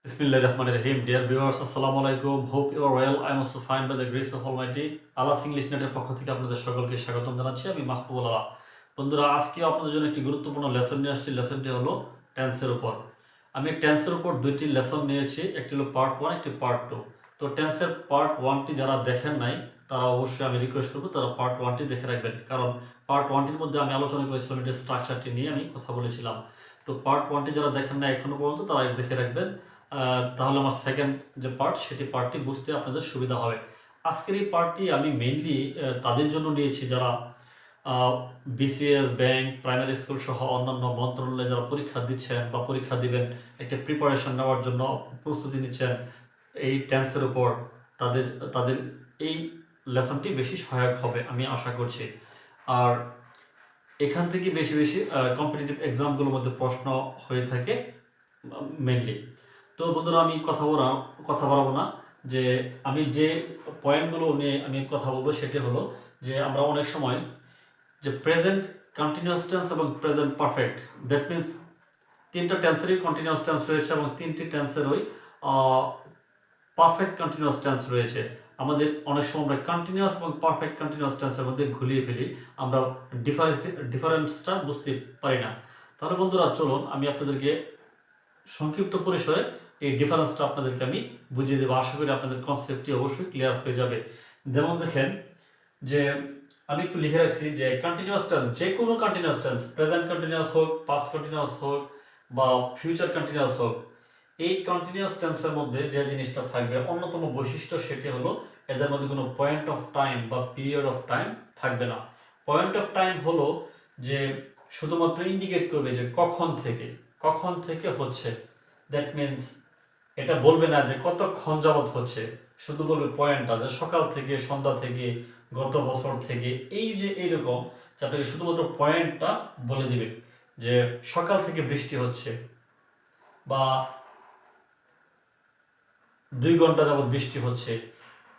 Bismillahirrahmanirrahim. Dear viewers, Assalamu alaikum. Hope you are well. I am also fine by the grace of Almighty. আলাস English নেটের পক্ষ থেকে আপনাদের সকলকে স্বাগতম জানাচ্ছি। আমি মাহবুবুল আলা। বন্ধুরা, আজকে আপনাদের জন্য একটি গুরুত্বপূর্ণ লেসন নিয়ে আসছি। লেসনটি হলো টেন্সের উপর। আমি টেন্সের উপর দুইটি লেসন নিয়েছি, একটি হলো পার্ট 1, একটি পার্ট 2। তো টেন্সের পার্ট 1টি যারা দেখেন নাই তারা অবশ্যই আমি রিকোয়েস্ট করবো তারা পার্ট 1টি দেখে রাখবেন, কারণ পার্ট 1টির মধ্যে আমি আলোচনা করেছিলাম, এটি স্ট্রাকচারটি নিয়ে আমি কথা বলেছিলাম। তো পার্ট 1টি যারা দেখেন না এখনো পর্যন্ত তারা দেখে রাখবেন, তাহলে আমার সেকেন্ড যে পার্টটি বুঝতে আপনাদের সুবিধা হবে। আজকের এই পার্টটি আমি মেইনলি তাদের জন্য নিয়েছি যারা বিসিএস, ব্যাংক, প্রাইমারি স্কুল সহ অন্যান্য মন্ত্রণালয়ে যারা পরীক্ষা দিচ্ছেন বা পরীক্ষা দিবেন, একটা প্রিপারেশন নেওয়ার জন্য প্রস্তুতি নিচ্ছেন এই টেন্সের উপর, তাদের তাদের এই লেসনটি বেশি সহায়ক হবে আমি আশা করছি। আর এখান থেকে বেশি বেশি কম্পিটিটিভ এক্সামগুলোর মধ্যে প্রশ্ন হয়ে থাকে মেনলি। তো বন্ধুরা, আমি কথা বাড়াবো না, যে আমি যে পয়েন্টগুলো নিয়ে আমি কথা বলবো সেটি হলো যে আমরা অনেক সময় যে প্রেজেন্ট কন্টিনিউয়াস টেন্স এবং প্রেজেন্ট পারফেক্ট, দ্যাট মিন্স তিনটা টেন্সেরই কন্টিনিউয়াস টেন্স রয়েছে এবং তিনটি টেন্সেরই পারফেক্ট কন্টিনিউয়াস টেন্স রয়েছে। আমাদের অনেক সময় আমরা কন্টিনিউয়াস এবং পারফেক্ট কন্টিনিউয়াস টেন্সের মধ্যে ঘুলিয়ে ফেলি, আমরা ডিফারেন্সটা বুঝতে পারি না। তাহলে বন্ধুরা চলুন আমি আপনাদেরকে সংক্ষিপ্ত পরিসরে এই ডিফারেন্সটা আপনাদেরকে আমি বুঝিয়ে দেবো। আশা করি আপনাদের কনসেপ্টটি অবশ্যই ক্লিয়ার হয়ে যাবে। যেমন দেখেন যে আমি একটু লিখে রাখছি যে কন্টিনিউয়াস টেন্স, যে কোনো কন্টিনিউয়াস টেন্স, প্রেজেন্ট কন্টিনিউয়াস হোক, পাস্ট কন্টিনিউয়াস হোক বা ফিউচার কন্টিনিউয়াস হোক, এই কন্টিনিউয়াস টেন্সের মধ্যে যে জিনিসটা থাকবে অন্যতম বৈশিষ্ট্য সেটি হলো এদের মধ্যে কোনো পয়েন্ট অফ টাইম বা পিরিয়ড অফ টাইম থাকবে না। পয়েন্ট অফ টাইম হলো যে শুধুমাত্র ইন্ডিকেট করবে যে কখন থেকে হচ্ছে, দ্যাট মিন্স এটা বলবে না যে কতক্ষণ যাবৎ হচ্ছে, শুধু বলবে পয়েন্টটা, যে সকাল থেকে, সন্ধ্যা থেকে, গত বছর থেকে, এই যে এইরকম, যে আপনাকে শুধুমাত্র পয়েন্টটা বলে দিবে যে সকাল থেকে বৃষ্টি হচ্ছে বা 2 ঘন্টা যাবৎ বৃষ্টি হচ্ছে।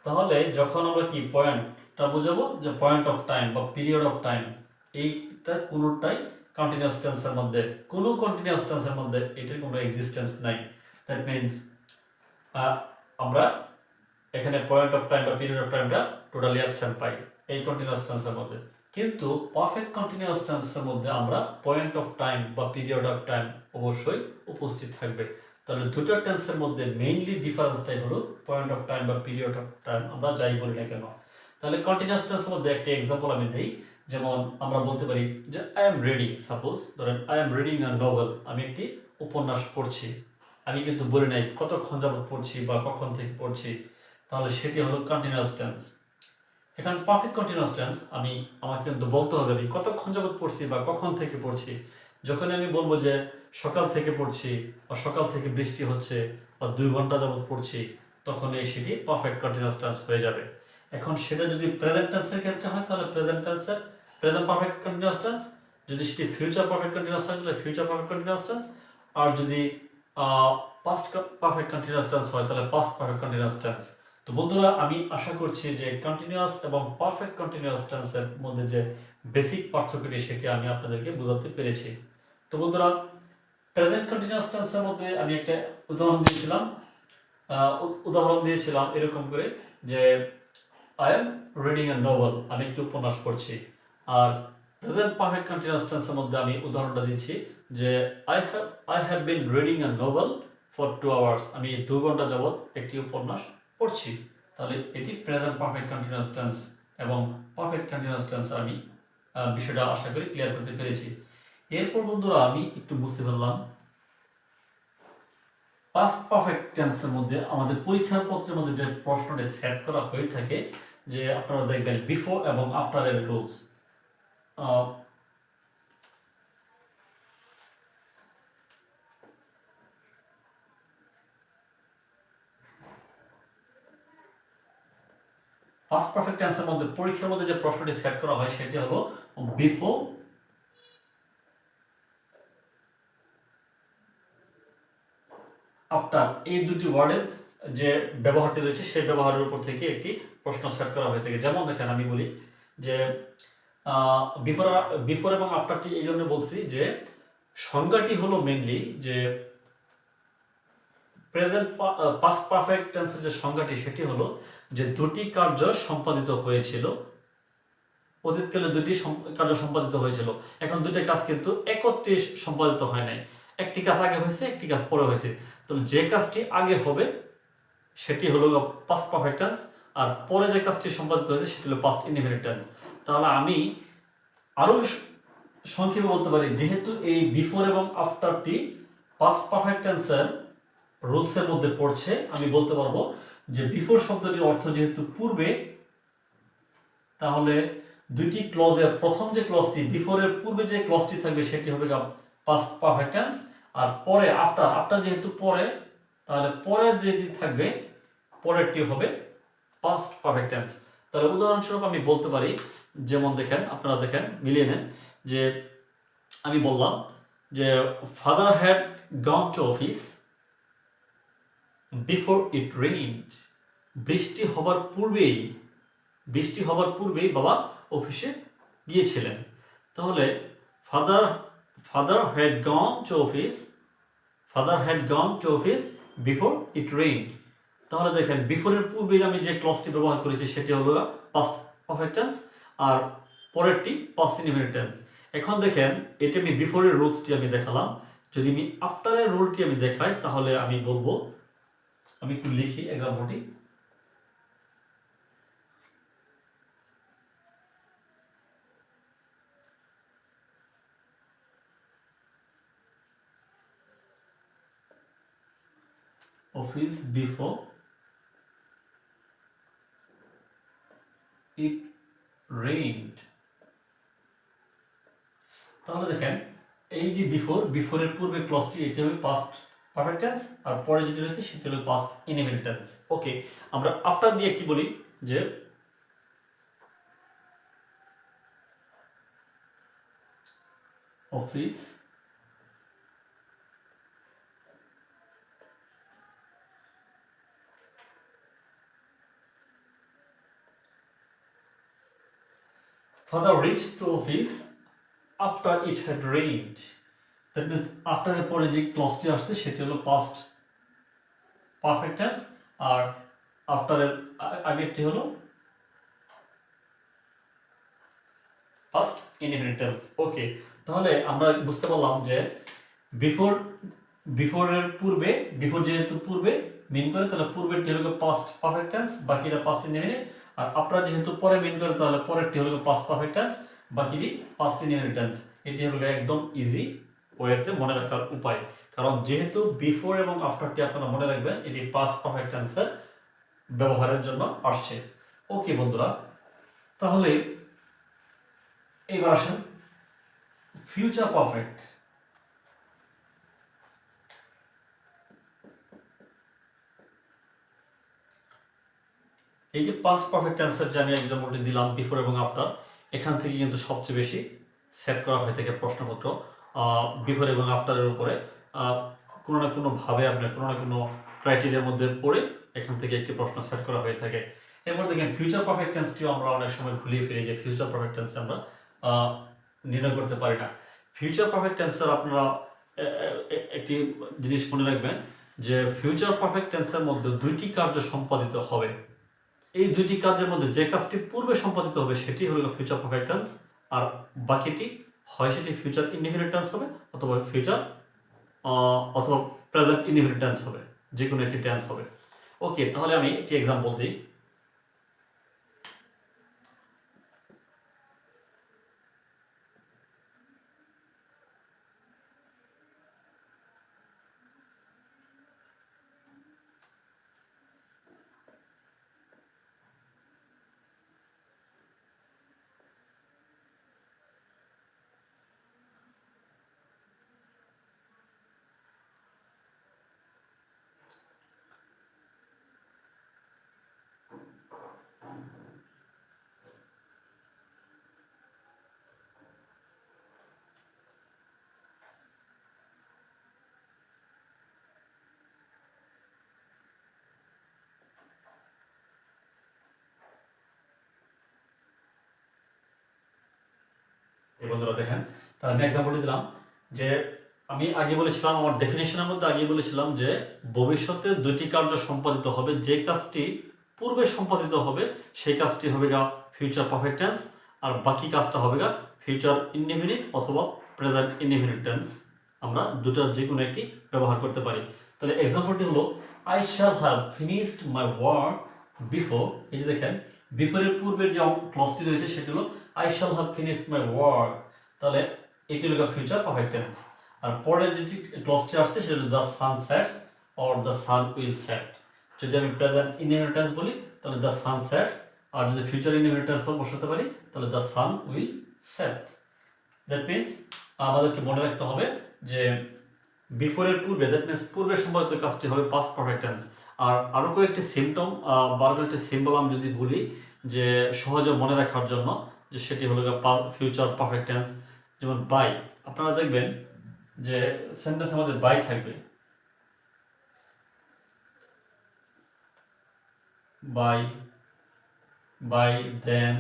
তাহলে যখন আমরা কি পয়েন্টটা বোঝাবো যে পয়েন্ট অফ টাইম বা পিরিয়ড অফ টাইম, এইটা কোনোটাই কন্টিনিউয়াস টেন্সের মধ্যে, কোনো কন্টিনিউয়াস টেন্সের মধ্যে এটার কোনো এক্সিস্টেন্স নাই। দ্যাট মিন্স আমরা এখানে পয়েন্ট অফ টাইম বা পিরিয়ড অফ টাইমটা টোটালি অ্যাবসেন্ট পাই এই কন্টিনিউয়াস টেন্সের মধ্যে। কিন্তু পারফেক্ট কন্টিনিউয়াস টেন্সের মধ্যে আমরা পয়েন্ট অফ টাইম বা পিরিয়ড অফ টাইম অবশ্যই উপস্থিত থাকবে। তাহলে দুটো টেন্সের মধ্যে মেইনলি ডিফারেন্সটাই হলো পয়েন্ট অফ টাইম বা পিরিয়ড অফ টাইম, আমরা যাই বলি না কেন। তাহলে কন্টিনিউয়াস টেন্সের মধ্যে একটা এক্সাম্পল আমি দিই। যেমন আমরা বলতে পারি যে আই এম রিডিং, সাপোজ ধরেন I am reading a novel, আমি একটি উপন্যাস পড়ছি। আমি কিন্তু বলি নাই কতক্ষণ যাবত পড়ছি বা কখন থেকে পড়ছি, তাহলে সেটি হলো কন্টিনিউয়াস টেন্স। এখানে পারফেক্ট কন্টিনিউয়াস টেন্স আমাকে কিন্তু বলতে হবে আমি কতক্ষণ যাবত পড়ছি বা কখন থেকে পড়ছি। যখন আমি বলবো যে সকাল থেকে পড়ছি বা সকাল থেকে বৃষ্টি হচ্ছে বা 2 ঘন্টা যাবত পড়ছি, তখন সেটি পারফেক্ট কন্টিনিউয়াস টেন্স হয়ে যাবে। এখন সেটা যদি প্রেজেন্ট টেন্সের ক্ষেত্রে হয় তাহলে প্রেজেন্ট পারফেক্ট কন্টিনিউয়াস টেন্স, যদি সেটি ফিউচার পারফেক্ট কন্টিনিউয়াস হয় তাহলে ফিউচার পারফেক্ট কন্টিনিউয়াস টেন্স, আর যদি পাস্ট পারফেক্ট কন্টিনিউয়াস টেন্স হয় তাহলে পাস্ট পারফেক্ট কন্টিনিউয়াস টেন্স। তো বন্ধুরা, আমি আশা করছি যে কন্টিনিউয়াস এবং পারফেক্ট কন্টিনিউয়াস টেন্সের মধ্যে যে বেসিক পার্থক্যটি সেটি আমি আপনাদেরকে বোঝাতে পেরেছি। তো বন্ধুরা, প্রেজেন্ট কন্টিনিউয়াস টেন্সের মধ্যে আমি একটা উদাহরণ দিয়েছিলাম এরকম করে যে I am reading a novel, আমি একটি উপন্যাস পড়ছি। আর প্রেজেন্ট পারফেক্ট কন্টিনিউয়াস টেন্সের মধ্যে আমি উদাহরণটা দিচ্ছি যে I have been reading a novel for 2 hours, আমি 2 ঘন্টা যাবৎ একটি উপন্যাস পড়ছি। তাহলে এটি প্রেজেন্ট পারফেক্ট কন্টিনিউয়াস টেন্স এবং পারফেক্ট কন্টিনিউয়াস টেন্স আমি বিষয়টা আশা করি ক্লিয়ার করতে পেরেছি। এরপর বন্ধুরা আমি একটু বুঝতে পারলাম পাস্ট পারফেক্ট টেন্সের মধ্যে আমাদের পরীক্ষার পত্রের মধ্যে যে প্রশ্নটি সেট করা হয়ে থাকে, যে আপনারা দেখবেন বিফোর এবং আফটার এর রুলস। পাস্ট পারফেক্ট টেন্সের মধ্যে পরীক্ষার মধ্যে যে প্রশ্নটি সেট করা হয় সেটি হলো বিফোর আফটার, এই দুটি ওয়ার্ডের যে ব্যবহারটি রয়েছে সেই ব্যবহারের উপর থেকে একটি প্রশ্ন সেট করা হয়ে থাকে। যেমন দেখেন আমি বলি যে বিফোর এবং আফটারটি এই জন্য বলছি যে সংজ্ঞাটি হলো মেনলি যে প্রেজেন্ট পাস্ট পারফেক্ট টেন্সের যে সংজ্ঞাটি সেটি হলো যে দুটি কার্য সম্পাদিত হয়েছিল, অতীতকালে দুটি কার্য সম্পাদিত হয়েছিল, এখন দুটি কাজ কিন্তু একত্রে সম্পাদিত হয় নাই, একটি কাজ আগে হয়েছে একটি কাজ পরে হয়েছে। তো যে কাজটি আগে হবে সেটি হলো পাস্ট পারফেক্ট টেন্স, আর পরে যে কাজটি সম্পাদিত হয়েছে সেটি হলো পাস্ট ইনডিফিনিট টেন্স। তাহলে আমি আরো সংক্ষেপে বলতে পারি, যেহেতু এই বিফোর এবং আফটারটি পাস্ট পারফেক্ট টেন্সের রুলসের মধ্যে পড়ছে, আমি বলতে পারবো যে বিফোর শব্দটির অর্থ যেহেতু পূর্বে, তাহলে দুইটি ক্লজের প্রথম যে ক্লজটি বিফোরের পূর্বে যে ক্লজটি থাকবে সেটি হবে পাস্ট পারফেক্ট টেন্স, আর পরে আফটার যেহেতু পরে, তাহলে পরের যেটি থাকবে পরেরটি হবে পাস্ট পারফেক্ট টেন্স। তাহলে উদাহরণস্বরূপ আমি বলতে পারি, যেমন দেখেন, আপনারা দেখেন মিলিয়ে নেন, যে আমি বললাম যে father had gone to office before it rained. বৃষ্টি হবার পূর্বেই বাবা অফিসে গিয়েছিলেন। তাহলে father father had gone to office before it rained. তাহলে দেখেন বিফোরের পূর্বে আমি যে ক্লজটি ব্যবহার করেছি সেটি হলো পাস্ট পারফেক্ট টেন্স, আর পরেরটি পাস্ট ইনডিফিনিট টেন্স। এখন দেখেন এটি আমি বিফোরের রুলসটি আমি দেখালাম, যদি আমি আফটারের রুলটি আমি দেখাই তাহলে আমি বলবো, আমি একটু লিখি এক্সাম্পলটি। Office before it rained. তাহলে দেখেন এই যে বিফোরের পূর্বে ক্লজটি এটি হবে পাস্ট পারফেক্ট টেন্স, আর পরে যেটি রয়েছে সেটি হলো পাস্ট ইনডিফিনিট টেন্স। ওকে, আমরা আফটার দিয়ে একটি বলি, যে office father reached to office after it had rained. That means আফটারের পরে যে ক্লজটি আসছে সেটি হলো পাস্ট পারফেক্ট টেন্স, আর আফটারের আগেরটি হলো পাস্ট ইনডিফিনিট টেন্স। ওকে, তাহলে আমরা বুঝতে পারলাম যে বিফোর যেহেতু পূর্বে মিন করে, তাহলে পূর্বেরটি হলো পাস্ট পারফেক্ট টেন্স, বাকিটা পাস্ট ইনডিফিনিট। আর আফটার যেহেতু পরে মিন করে, তাহলে পরেরটি হলো পাস্ট পারফেক্ট টেন্স, বাকিটি পাস্ট ইনডিফিনিট টেন্স। এটি হলো একদম ইজি ওয়েতে মনে রাখার উপায়, কারণ যেহেতু বিফোর এবং আফটারটি আপনারা মনে রাখবেন এটি পাস্ট পারফেক্ট টেন্সের ব্যবহারের জন্য আসছে। ওকে বন্ধুরা, তাহলে এইবার আসেন ফিউচার পারফেক্ট। এই যে পাস্ট পারফেক্ট টেন্সের যে আমি এক্সাম্পলটি দিলাম বিফোর এবং আফটার, এখান থেকে কিন্তু সবচেয়ে বেশি সেট করা হয়ে থাকে প্রশ্নপত্র বিফোর এবং আফটারের উপরে। কোনো না কোনোভাবে আপনার কোনো না কোনো ক্রাইটেরিয়ার মধ্যে পড়ে এখান থেকে একটি প্রশ্ন সেট করা হয়ে থাকে। এরপর দেখেন ফিউচার পারফেক্ট টেন্সটিও আমরা অনেক সময় ঘুরিয়ে ফিরে যে ফিউচার পারফেক্ট টেন্স আমরা নির্ণয় করতে পারি না। ফিউচার পারফেক্ট টেন্সের আপনারা একটি জিনিস মনে রাখবেন, যে ফিউচার পারফেক্ট টেন্সের মধ্যে দুইটি কার্য সম্পাদিত হবে। এই দুইটি কাজের মধ্যে যে কাজটি পূর্বে সম্পাদিত হবে সেটি হলো ফিউচার পারফেক্ট টেন্স, আর বাকিটি হয় সেটি ফিউচার ইনডিফিনিট টেন্স হবে অথবা অথবা প্রেজেন্ট ইনডিফিনিট টেন্স হবে, যে কোনো একটি টেন্স হবে। ওকে, তাহলে আমি একটি এক্সাম্পল দিই। এই বন্ধুরা দেখেন, তাহলে আমি এক্সাম্পলটি দিলাম যে আমি আগে বলেছিলাম, আমার ডেফিনেশনের মধ্যে আগে বলেছিলাম যে ভবিষ্যতে দুটি কার্য সম্পাদিত হবে, যে কাজটি পূর্বে সম্পাদিত হবে সেই কাজটি হবে গা ফিউচার পারফেক্ট টেন্স, আর বাকি কাজটা হবে গা ফিউচার ইনডেফিনিট অথবা প্রেজেন্ট ইনডেফিনিট টেন্স। আমরা দুটার যে কোনো একটি ব্যবহার করতে পারি। তাহলে এক্সাম্পলটি হলো I shall have finished my work before. এই যে দেখেন, বিফোরের পূর্বের যে ক্লজটি রয়েছে সেটি হলো I shall have finished my work. তাহলে এটি হলো ফিউচার পারফেক্ট টেন্স। আর পরের যেটি ক্লজটি আসছে সেটা হলো the sun sets or the sun will set. যদি আমি প্রেজেন্ট ইনডেফিনিট টেন্স বলি তাহলে দ্য সান সেটস, আর যদি ফিউচার ইনডেফিনিট টেন্সও বসাতে পারি তাহলে the sun will set. That means আমাদেরকে মনে রাখতে হবে যে বিফোরের পূর্বে, দ্যাট মিনস পূর্বে সম্পাদিত কাজটি হবে পাস্ট পারফেক্ট টেন্স। আর আরও কয়েকটি সিমটম বা আরও কয়েকটি সিম্বল আমি যদি বলি যে সহজে মনে রাখার জন্য, যে সেটি হলো ফিউচার পারফেক্ট টেন্স। যেমন বাই, আপনারা দেখবেন যে সেন্টেন্স আমাদের বাই থাকবে, by, by then,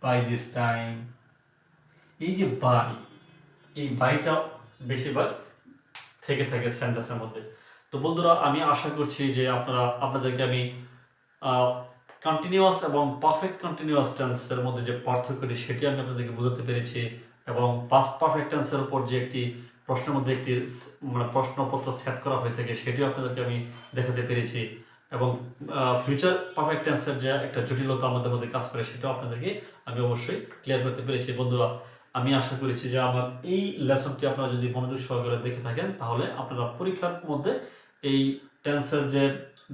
by this time. এই যে বাই, এই বাইটা বেশিরভাগ থেকে থাকে সেন্টেন্সের মধ্যে। তো বন্ধুরা, আমি আশা করছি যে আপনাদেরকে আমি কন্টিনিউয়াস এবং পারফেক্ট কন্টিনিউয়াস টেন্সের মধ্যে যে পার্থক্যটি সেটি আমি আপনাদেরকে বোঝাতে পেরেছি, এবং পাস্ট পারফেক্ট টেন্সের উপর যে একটি প্রশ্নের মধ্যে একটি মানে প্রশ্নপত্র সেট করা হয়ে থাকে সেটিও আপনাদেরকে আমি দেখাতে পেরেছি, এবং ফিউচার পারফেক্ট টেন্সের যে একটা জটিলতা আমাদের মধ্যে কাজ করে সেটাও আপনাদেরকে আমি অবশ্যই ক্লিয়ার করতে পেরেছি। বন্ধুরা, আমি আশা করেছি যে আমার এই লেসনটি আপনারা যদি মনোযোগ সহকারে দেখে থাকেন তাহলে আপনারা পরীক্ষার মধ্যে এই টেন্সের যে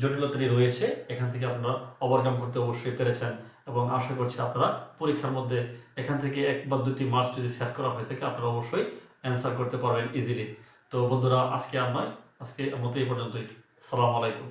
জটিলতাটি রয়েছে এখান থেকে আপনারা ওভারকাম করতে অবশ্যই পেরেছেন, এবং আশা করছি আপনারা পরীক্ষার মধ্যে এখান থেকে 1 বা 2টি মার্কস যদি সেট করা হয়ে থাকে আপনারা অবশ্যই অ্যান্সার করতে পারবেন ইজিলি। তো বন্ধুরা, আজকে মতো এই পর্যন্তই। আসসালামু আলাইকুম।